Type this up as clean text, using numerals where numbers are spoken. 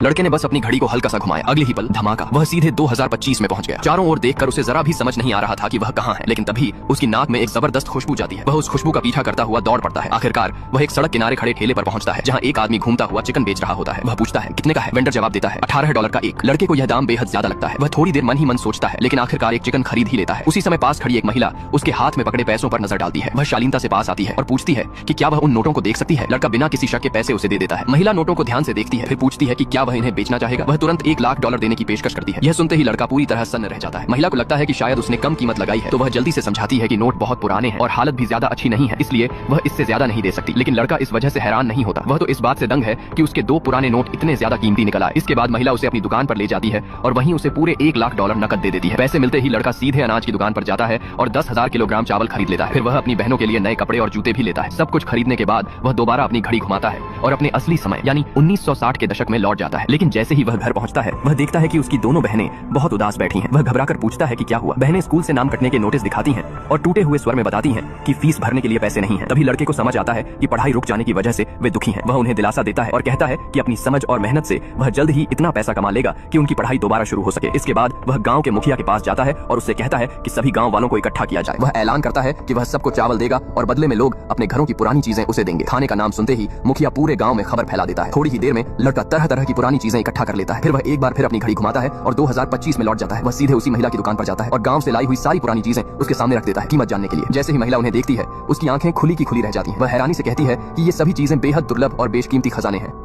लड़के ने बस अपनी घड़ी को हल्का सा घुमाया, अगले ही पल धमाका, वह सीधे 2025 में पहुंच गया। चारों ओर देखकर उसे जरा भी समझ नहीं आ रहा था कि वह कहां है, लेकिन तभी उसकी नाक में एक जबरदस्त खुशबू जाती है। वह उस खुशबू का पीछा करता हुआ दौड़ पड़ता है। आखिरकार वह एक सड़क किनारे खड़े ठेले पर पहुंचता है, जहां एक आदमी घूमता हुआ चिकन बेच रहा होता है। वह पूछता है कितने का है? वेंडर जवाब देता है $18 का एक। लड़के को यह दाम बेहद ज्यादा लगता है। वह थोड़ी देर मन ही मन सोचता है, लेकिन आखिरकार एक चिकन खरीद ही लेता है। उसी समय पास खड़ी एक महिला उसके हाथ में पकड़े पैसों पर नजर डालती है। वह शालीनता से पास आती है और पूछती है कि क्या वह उन नोटों को देख सकती है। लड़का बिना किसी शक के पैसे उसे दे देता है। महिला नोटों को ध्यान से देखती है, फिर पूछती है कि क्या वह इन्हें बेचना चाहेगा। वह तुरंत $1 लाख देने की पेशकश करती है। यह सुनते ही लड़का पूरी तरह सन्न रह जाता है। महिला को लगता है कि शायद उसने कम कीमत लगाई है, तो वह जल्दी से समझाती है कि नोट बहुत पुराने हैं और हालत भी ज्यादा अच्छी नहीं है, इसलिए वह इससे ज्यादा नहीं दे सकती। लेकिन लड़का इस वजह से हैरान नहीं होता। वह तो इस बात से दंग है कि उसके 2 पुराने नोट इतने ज्यादा कीमती निकल आए। इसके बाद महिला उसे अपनी दुकान पर ले जाती है और वहीं उसे पूरे $1 लाख नकद दे देती है। पैसे मिलते ही लड़का सीधे अनाज की दुकान पर जाता है और 10,000 किलोग्राम चावल खरीद लेता है। फिर वह अपनी बहनों के लिए नए कपड़े और जूते भी लेता है। सब कुछ खरीदने के बाद वह दोबारा अपनी घड़ी घुमाता है और अपने असली समय यानी 1960 के दशक में लौट जाता है। लेकिन जैसे ही वह घर पहुंचता है, वह देखता है कि उसकी दोनों बहनें बहुत उदास बैठी हैं। वह घबराकर पूछता है कि क्या हुआ। बहनें स्कूल से नाम कटने के नोटिस दिखाती हैं और टूटे हुए स्वर में बताती हैं कि फीस भरने के लिए पैसे नहीं हैं। तभी लड़के को समझ आता है कि पढ़ाई रुक जाने की वजह से वे दुखी हैं। वह उन्हें दिलासा देता है और कहता है कि अपनी समझ और मेहनत से वह जल्द ही इतना पैसा कमा लेगा कि उनकी पढ़ाई दोबारा शुरू हो सके। इसके बाद वह गाँव के मुखिया के पास जाता है और उससे कहता है कि सभी गाँव वालों को इकट्ठा किया जाए। वह ऐलान करता है कि वह सबको चावल देगा और बदले में लोग अपने घरों की पुरानी चीजें उसे देंगे। खाने का नाम सुनते ही मुखिया पूरे गाँव में खबर फैला देता है। थोड़ी ही देर में लड़का तरह तरह की पुरानी चीजें इकट्ठा कर लेता है। फिर वह एक बार फिर अपनी घड़ी घुमाता है और 2025 में लौट जाता है। वह सीधे उसी महिला की दुकान पर जाता है और गांव से लाई हुई सारी पुरानी चीजें उसके सामने रख देता है कीमत जानने के लिए। जैसे ही महिला उन्हें देखती है, उसकी आंखें खुली की खुली रह जाती हैं। वह हैरानी से कहती है कि ये सभी चीजें बेहद दुर्लभ और बेशकीमती खजाने हैं।